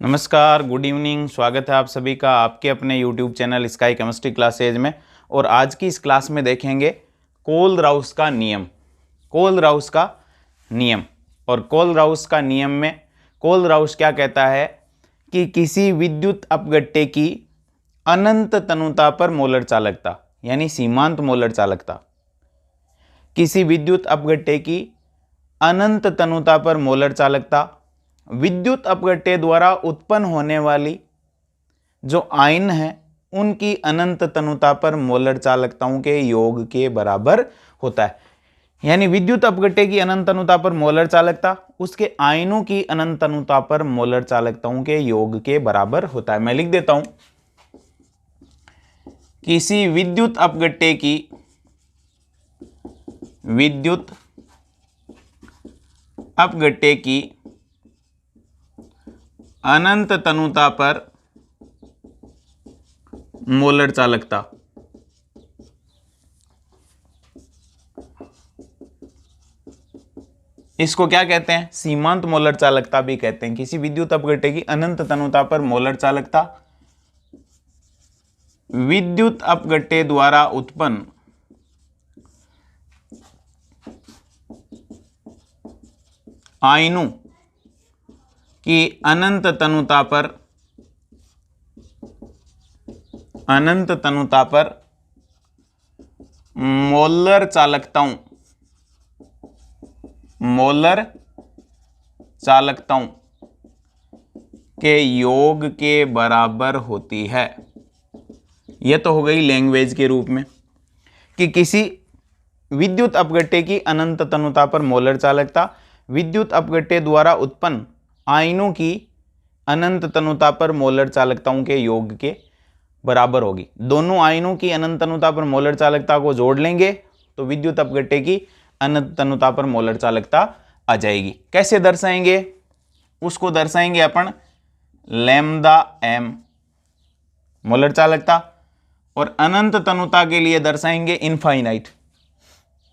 नमस्कार, good evening. स्वागत है आप सभी का आपके अपने YouTube channel sky chemistry classes में। और आज की इस क्लास में देखेंगे कोल-राउस का नियम। कोल-राउस का नियम और कोल-राउस का नियम में कोल-राउस क्या कहता है कि किसी विद्युत अपघट्य की अनंत तनुता पर मोलर चालकता यानी सीमांत मोलर चालकता, किसी विद्युत अपघट्य की अनंत तनुता पर मोलर चालकता, विद्युत अपघट्य द्वारा उत्पन्न होने वाली जो आयन है उनकी अनंत तनुता पर मोलर चालकताओं के योग के बराबर होता है। यानी विद्युत अपघट्य की अनंत तनुता पर मोलर चालकता उसके आयनों की अनंत तनुता पर मोलर चालकताओं के योग के बराबर होता है। मैं लिख देता हूं, किसी विद्युत अपघट्य की अनंत तनुता पर मोलर चालकता, इसको क्या कहते हैं? सीमांत मोलर चालकता भी कहते हैं। किसी विद्युत अपघट्य की अनंत तनुता पर मोलर चालकता विद्युत अपघट्य द्वारा उत्पन्न आयनों की अनंत तनुता पर मोलर चालकताओं के योग के बराबर होती है। यह तो हो गई लैंग्वेज के रूप में कि किसी विद्युत अपघट्य की अनंत तनुता पर मोलर चालकता विद्युत अपघट्य द्वारा उत्पन्न आयनों की अनंत तनुता पर मोलर चालकताओं के योग के बराबर होगी। दोनों आयनों की अनंत तनुता पर मोलर चालकता को जोड़ लेंगे तो विद्युत अपघट्य की अनंत तनुता पर मोलर चालकता आ जाएगी। कैसे दर्शाएंगे? उसको दर्शाएंगे अपन लैम्डा एम मोलर चालकता, और अनंत तनुता के लिए दर्शाएंगे इनफाइनाइट।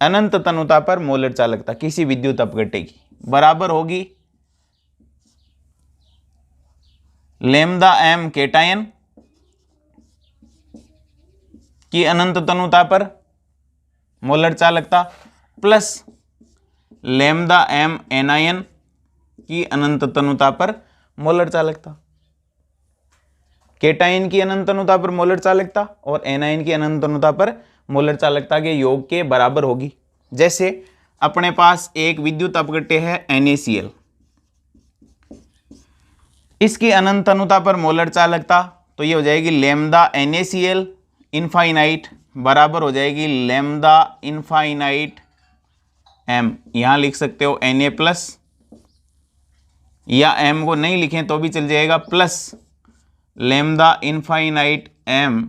अनंत तनुता पर मोलर चालकता किसी विद्युत अपघट्य की बराबर होगी लैम्डा एम केटायन की अनंत तनुता पर मोलर चालकता प्लस लैम्डा एम एनायन की अनंत तनुता पर मोलर चालकता। केटायन की अनंत तनुता पर मोलर चालकता और एनायन की अनंत तनुता पर मोलर चालकता के योग के बराबर होगी। जैसे अपने पास एक विद्युत अपघट्य है NaCl, इसकी अनंत तनुता पर मोलर चालकता तो ये हो जाएगी लैम्डा NaCl इनफाइनाइट बराबर हो जाएगी लैम्डा इनफाइनाइट m। यहां लिख सकते हो Na प्लस, या m को नहीं लिखें तो भी चल जाएगा, plus lambda infinite m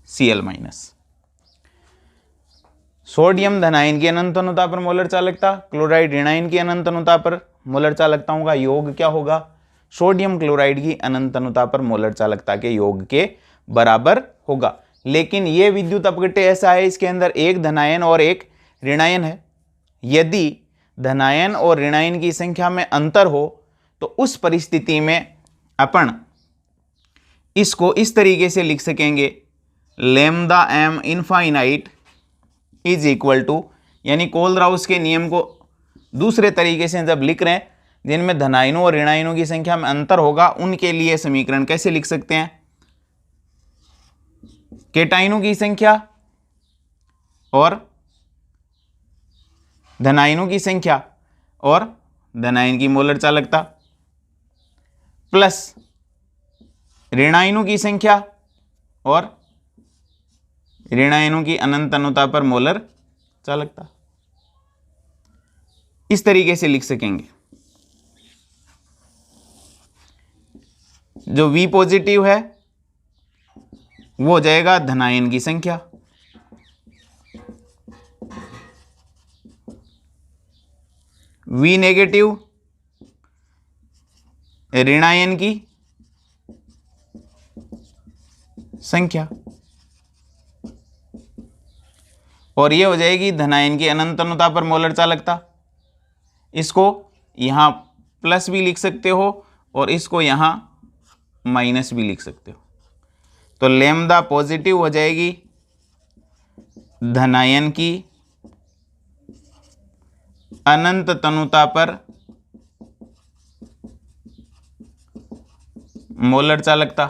Cl minus. सोडियम धनायन की अनंत तनुता पर मोलर चालकता क्लोराइड ऋणायन की अनंत तनुता पर मोलर चालकताओं का योग क्या होगा? सोडियम क्लोराइड की अनंत तनुता पर मोलर चालकता के योग के बराबर होगा। लेकिन यह विद्युत अपघट्य ऐसा है, इसके अंदर एक धनायन और एक ऋणायन है। यदि धनायन और ऋणायन की संख्या में अंतर हो तो उस परिस्थिति में अपन इसको इस तरीके से लिख सकेंगे lambda M infinite is equal to, यानी कोल-राउस के नियम को दूसरे तरीके से जब लिख रहे हैं जिनमें धनायनों और ऋणायनों की संख्या में अंतर होगा उनके लिए समीकरण कैसे लिख सकते हैं? केटायनों की संख्या और धनायनों की संख्या और धनायन की मोलर चालकता प्लस ऋणायनों की संख्या और ऋणायनों की अनंत तनुता पर मोलर चालकता, इस तरीके से लिख सकेंगे। जो V पॉजिटिव है वो हो जाएगा धनायन की संख्या, V नेगेटिव ऋणायन की संख्या, और ये हो जाएगी धनायन की अनंत तनुता पर मोलर चालकता। इसको यहां प्लस भी लिख सकते हो और इसको यहाँ माइनस भी लिख सकते हो। तो लैम्डा पॉजिटिव हो जाएगी धनायन की अनंत तनुता पर मोलर चालकता,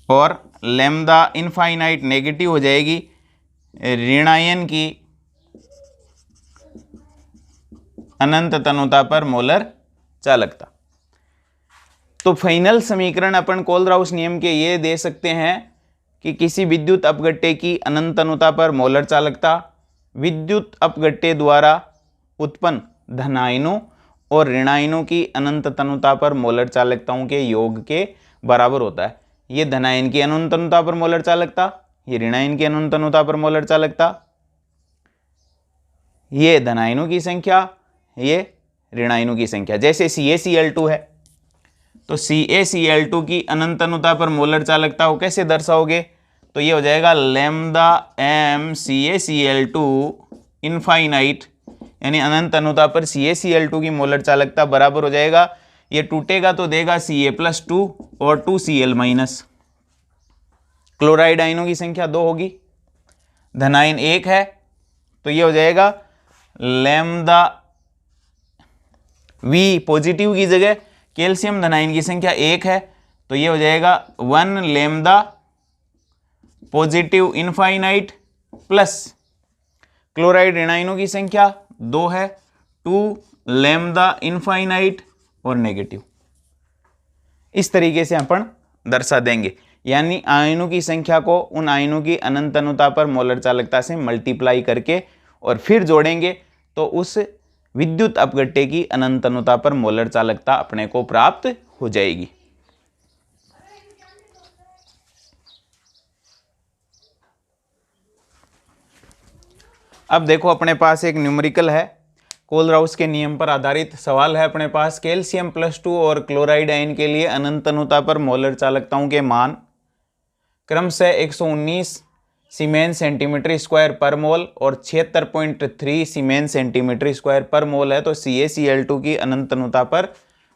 और लैम्डा इनफाइनाइट नेगेटिव हो जाएगी ऋणायन की अनंत तनुता पर मोलर चालकता। तो फाइनल समीकरण अपन कोलराउस नियम के ये दे सकते हैं कि किसी विद्युत अपघट्य की अनंत तनुता पर मोलर चालकता विद्युत अपघट्य द्वारा उत्पन्न धनायनों और ऋणायनों की अनंत तनुता पर मोलर चालकताओं के योग के बराबर होता है। ये धनायन की अनंत तनुता पर मोलर चालकता, ये ऋणायन की अनंत तनुता पर मोलर चालकता, ये धनायनों की संख्या, ये ऋणायनों की संख्या। जैसे CaCl2 है तो CaCl2 की अनंत तनुता पर मोलर चालकता को कैसे दर्शाओगे? तो ये हो जाएगा लैम्डा m CaCl2 इनफाइनाइट, यानी अनंत तनुता पर CaCl2 की मोलर चालकता बराबर हो जाएगा, ये टूटेगा तो देगा Ca+2 और 2Cl-। क्लोराइड आयनों की संख्या 2 होगी, धनायन 1 है तो ये हो जाएगा लैम्डा V पॉजिटिव की जगह कैल्शियम धनायन की संख्या 1 है तो ये हो जाएगा 1 lambda positive infinite plus chloride ऋणायनों की संख्या 2 है 2 लैम्डा इनफाइनाइट और नेगेटिव। इस तरीके से अपन दर्शा देंगे, यानी आयनों की संख्या को उन आयनों की अनंत तनुता पर मोलर चालकता से मल्टीप्लाई करके और फिर जोड़ेंगे तो उस विद्युत अपघट्य की अनंत तनुता पर मोलर चालकता अपने को प्राप्त हो जाएगी। अब देखो अपने पास एक न्यूमेरिकल है, कोलराउस के नियम पर आधारित सवाल है अपने पास। कैल्शियम+2 और क्लोराइड आयन के लिए अनंत तनुता पर मोलर चालकताओं के मान क्रमशः 119 सीमेन सेंटीमीटर स्क्वायर पर मोल और 76.3 सीमेन सेंटीमीटर स्क्वायर पर मोल है। तो CaCl2 की अनंत तनुता पर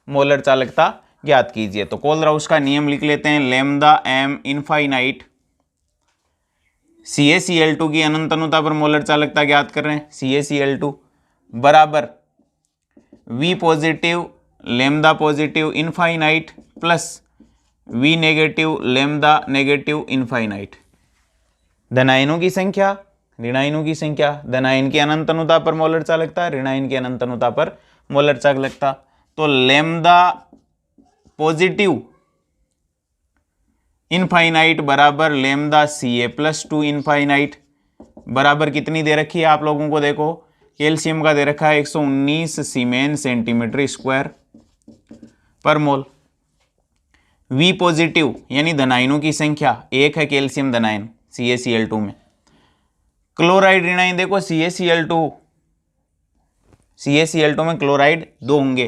मोलर चालकता ज्ञात कीजिए। तो कोलराउस का नियम लिख लेते हैं, लैम्डा m इनफाइनाइट CaCl2 की अनंत तनुता पर मोलर चालकता ज्ञात कर रहे हैं, CaCl2 बराबर V positive lambda positive infinite plus V negative lambda negative infinite. धनायनों की संख्या, ऋणायनों की संख्या, धनायन की अनंत तनुता पर मोलर चालकता, ऋणायन की अनंत तनुता पर मोलर चालकता। तो लैम्डा पॉजिटिव इनफाइनाइट बराबर लैम्डा Ca+2 इनफाइनाइट बराबर कितनी दे रखी है आप लोगों को? देखो कैल्शियम का दे रखा है 119 सीमेन सेंटीमीटर स्क्वायर पर मोल। V पॉजिटिव यानी धनायनों की संख्या 1 है, कैल्शियम धनायन CaCl2 में। क्लोराइड ऋणायन देखो CaCl2 में क्लोराइड 2 होंगे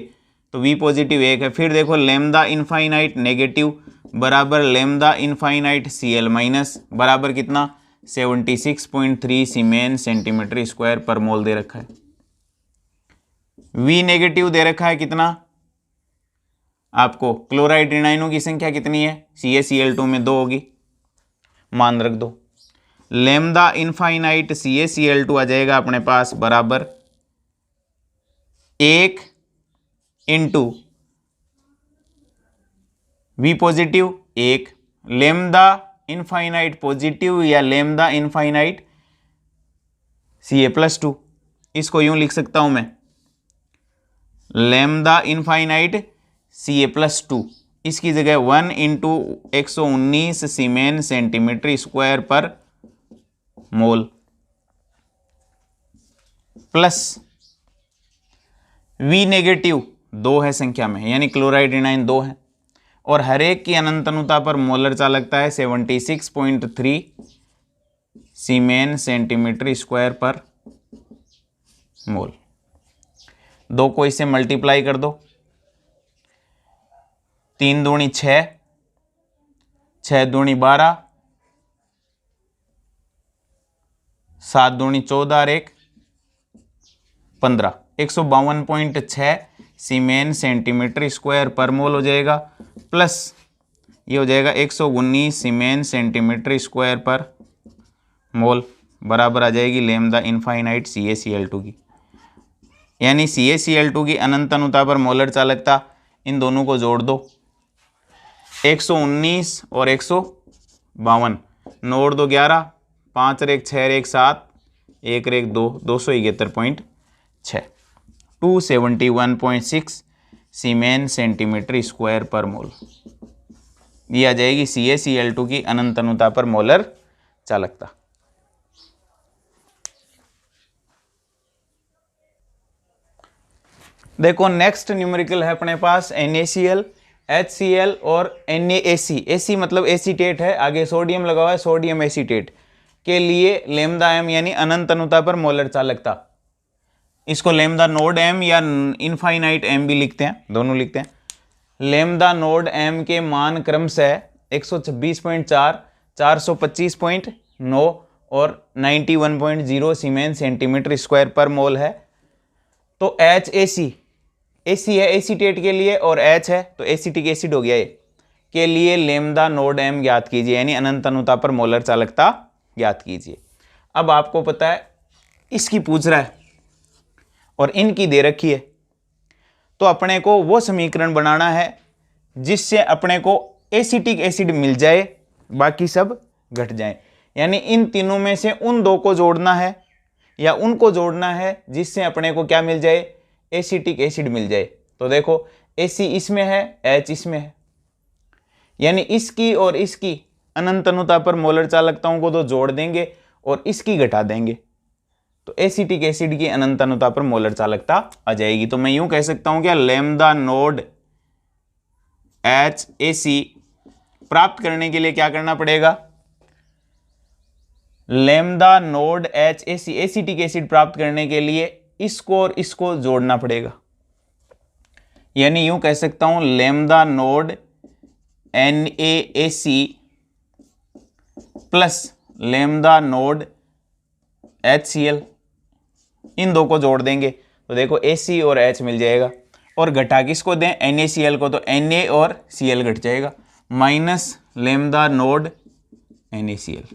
तो V पॉजिटिव 1 है। फिर देखो लैम्डा इनफाइनाइट नेगेटिव बराबर लैम्डा इनफाइनाइट Cl- बराबर कितना? 76.3 सीमेन सेंटीमीटर स्क्वायर पर मोल दे रखा है। V नेगेटिव दे रखा है कितना आपको? क्लोराइड ऋणायनों की संख्या कितनी है? CaCl2 में 2 होगी, मान रख दो। लैम्डा इनफाइनाइट CaCl2 आ जाएगा अपने पास बराबर 1 into V positive 1 lambda infinite positive या लैम्डा इनफाइनाइट Ca+2। इसको यूं लिख सकता हूं मैं, लैम्डा इनफाइनाइट Ca+2, इसकी जगह 1 इंटू 119 सीमेन सेंटीमीटर स्क्वायर पर मोल प्लस V नेगेटिव 2 है संख्या में, यानी क्लोराइड ऋणायन 2 है और हर एक की अनंत तनुता पर मोलर चालकता है 76.3 सीमेन सेंटीमीटर स्क्वायर पर मोल। 2 को इससे मल्टीप्लाई कर दो, 3 दूनी 6, 6 दूनी 12, 7 दूनी 14 और 1 15, 152.6 सीमेन सेंटीमीटर स्क्वायर पर मोल हो जाएगा, प्लस ये हो जाएगा 119 सीमेन सेंटीमीटर स्क्वायर पर मोल बराबर आ जाएगी लैम्डा इनफाइनाइट CaCl2 की। यानी CaCl2 की अनंत अनुता पर मोलर चालकता, इन दोनों को जोड़ दो, 119 और 152, 9 और 2 11, 5 और 1 6 और 1 7, 1 और 1 2, 271.6, 271.6 सीमेन सेंटीमीटर स्क्वायर पर मोल। ये आ जाएगी CaCl2 की अनंत अनुता पर मोलर चालकता। देखो नेक्स्ट न्यूमेरिकल है अपने पास NaCl, HCl और NaAC। AC मतलब एसीटेट है, आगे सोडियम लगा हुआ है, सोडियम एसीटेट के लिए लैम्डा m यानी अनंत अनुता पर मोलर चालकता। इसको लैम्डा नोड m या इनफाइनाइट m भी लिखते हैं, दोनों लिखते हैं। लैम्डा नोड m के मान क्रमशः 126.4, 425.9 और 91.0 सीमेन सेंटीमीटर स्क्वायर पर मोल है। तो HAC, AC है एसीटेट के लिए और H है तो एसिटिक एसिड हो गया ये, के लिए लैम्डा नोड m ज्ञात कीजिए, यानी अनंत अनुता पर मोलर चालकता ज्ञात कीजिए। अब आपको पता है इसकी पूछ रहा है और इनकी दे रखी है, तो अपने को वो समीकरण बनाना है जिससे अपने को एसिटिक एसिड मिल जाए, बाकी सब घट जाए। यानी इन तीनों में से उन दो को जोड़ना है या उनको जोड़ना है जिससे अपने को क्या मिल जाए, एसिटिक एसिड मिल जाए। तो देखो AC इसमें है, H इसमें है, यानी इसकी और इसकी अनंत अनुता पर मोलर चालकताओं को तो जोड़ देंगे और इसकी घटा देंगे, तो एसिटिक एसिड की अनंत अनुता पर मोलर चालकता आ जाएगी। तो मैं यूं कह सकता हूं क्या, लैम्डा नोड HAC प्राप्त करने के लिए क्या करना पड़ेगा, lambda node HAC acetic acid प्राप्त करने के लिए इसको और इसको जोड़ना पड़ेगा। यानी यूं कह सकता हूं lambda node NaAC plus lambda node HCl, इन दो को जोड़ देंगे तो देखो AC और H मिल जाएगा, और घटा किसको दें, NaCl को, तो Na और Cl घट जाएगा, माइनस लैम्डा नोड NaCl।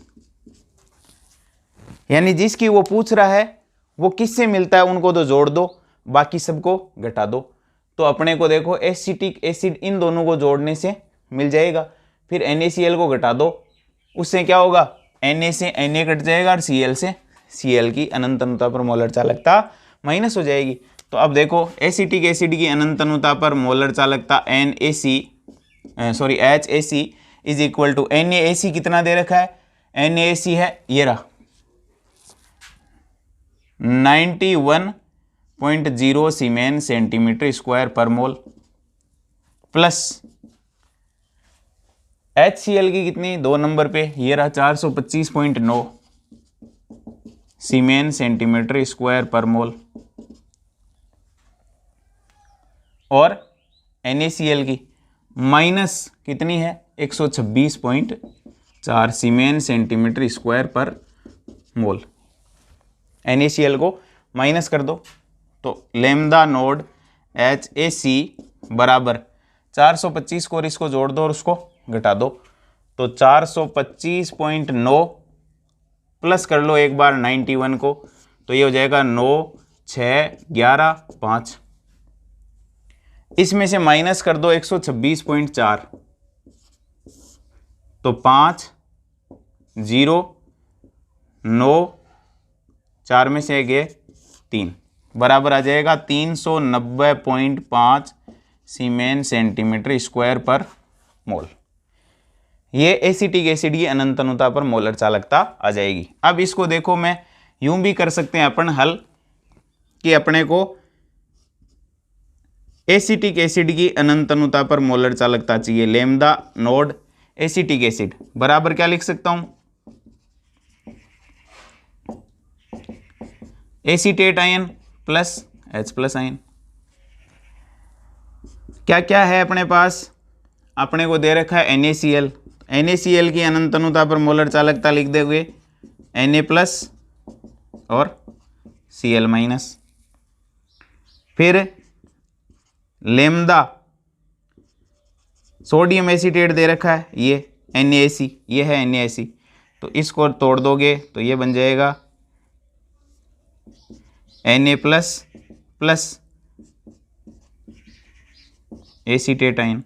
यानी जिसकी वो पूछ रहा है वो किससे मिलता है, उनको तो जोड़ दो, बाकी सबको घटा दो। तो अपने को देखो एसिटिक एसिड इन दोनों को जोड़ने से मिल जाएगा, फिर NaCl को घटा दो, उससे क्या होगा, Na से Na कट जाएगा और Cl से Cl की अनंत अनुता पर मोलर चालकता माइनस हो जाएगी। तो अब देखो एसिटिक एसिड की अनंत अनुता पर मोलर चालकता HAC is equal to NaAC कितना दे रखा है, NaAC है ये रहा 91.0 सीमेन सेंटीमीटर स्क्वायर पर मोल, प्लस HCl की कितनी, 2 नंबर पे ये रहा 425.9 सीमेन सेंटीमीटर स्क्वायर पर मोल, और NaCl की माइनस कितनी है 126.4 सीमेन सेंटीमीटर स्क्वायर पर मोल। NaCl को माइनस कर दो तो लैम्डा नोड HAC बराबर 425 को और इसको जोड़ दो और उसको घटा दो, तो 425.9 प्लस कर लो एक बार 91 को, तो ये हो जाएगा 9 6 11 5, इसमें से माइनस कर दो 126.4, तो 5 0 9 4 में से गए 3 बराबर आ जाएगा 390.5 सीमेन सेंटीमीटर स्क्वायर पर मोल। ये एसिटिक एसिड की अनंत अनुता पर मोलर चालकता आ जाएगी। अब इसको देखो मैं यूं भी कर सकते हैं अपन हल कि अपने को एसिटिक एसिड की अनंत अनुता पर मोलर चालकता चाहिए, लैम्डा नोड एसिटिक एसिड बराबर क्या लिख सकता हूं, acetate ion plus H plus ion. क्या क्या है अपने पास, अपने को दे रखा है NaCl, NaCl की अनंत अनुता पर मोलर चालकता लिख दोगे Na प्लस और Cl माइनस, फिर लेमदा सोडियम एसीटेट दे रखा है, ये NaC, ये है NaC, तो इसको तोड़ दोगे तो ये बन जाएगा Na प्लस एसीटेट आयन।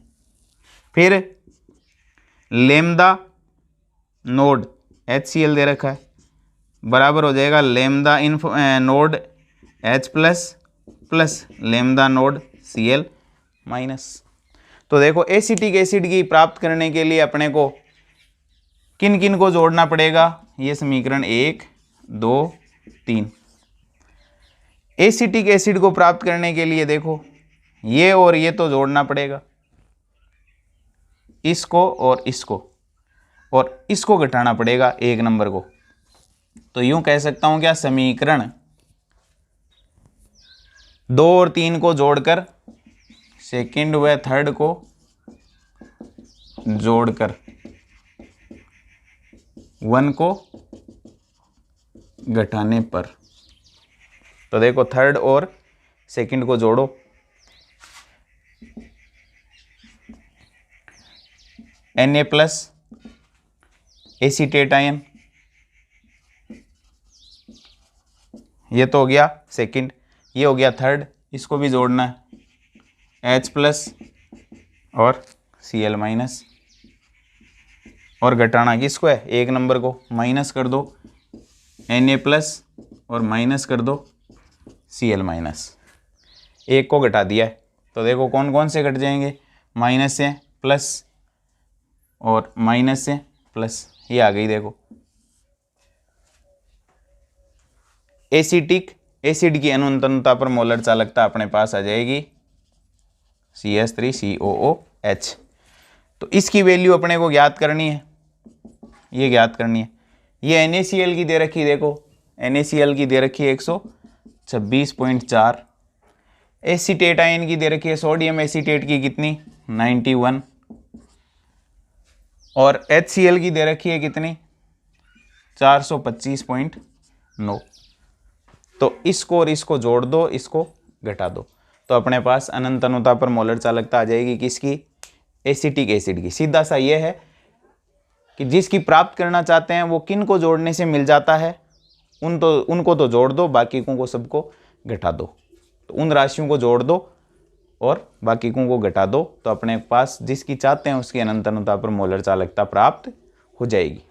फिर लेमदा नोड HCl दे रखा है, बराबर हो जाएगा lambda node H plus lambda node Cl minus. तो देखो एसिटिक एसिड की प्राप्त करने के लिए अपने को किन किन को जोड़ना पड़ेगा, ये समीकरण 1 2 3। एसिटिक एसिड को प्राप्त करने के लिए देखो ये और ये तो जोड़ना पड़ेगा, इसको और इसको घटाना पड़ेगा 1 नंबर को। तो यूं कह सकता हूं क्या, समीकरण 2 और 3 को जोड़कर, सेकंड व थर्ड को जोड़कर 1 को घटाने पर। तो देखो थर्ड और सेकंड को जोड़ो, Na प्लस एसीटेट आयन, ये तो हो गया सेकंड, ये हो गया थर्ड, इसको भी जोड़ना है H प्लस और Cl माइनस, और घटाना किसको है, 1 नंबर को, माइनस कर दो Na प्लस और माइनस कर दो Cl माइनस, 1 को घटा दिया है। तो देखो कौन कौन से घट जाएंगे, माइनस से प्लस और माइनस से प्लस, ये आ गई। देखो एसिटिक एसिड की अनुन्तनता पर मोलर चालकता अपने पास आ जाएगी CH3COOH। तो इसकी वैल्यू अपने को ज्ञात करनी है, ये ज्ञात करनी है। ये NaCl की दे रखी, देखो NaCl की दे रखी है 126.4, एसीटेट आयन की दे रखी है सोडियम एसीटेट की कितनी 91, और HCl की दे रखी है कितनी 425.9। तो इसको और इसको जोड़ दो, इसको घटा दो, तो अपने पास अनंत अनुता पर मोलर चालकता आ जाएगी किसकी, एसिटिक एसिड की। सीधा सा ये है कि जिसकी प्राप्त करना चाहते हैं वो किन को जोड़ने से मिल जाता है, उनको तो जोड़ दो, बाकी को सबको घटा दो। तो उन राशियों को जोड़ दो और बाकी को घटा दो, तो अपने पास जिसकी चाहते हैं उसकी अनंत अनुता पर मोलर चालकता प्राप्त हो जाएगी।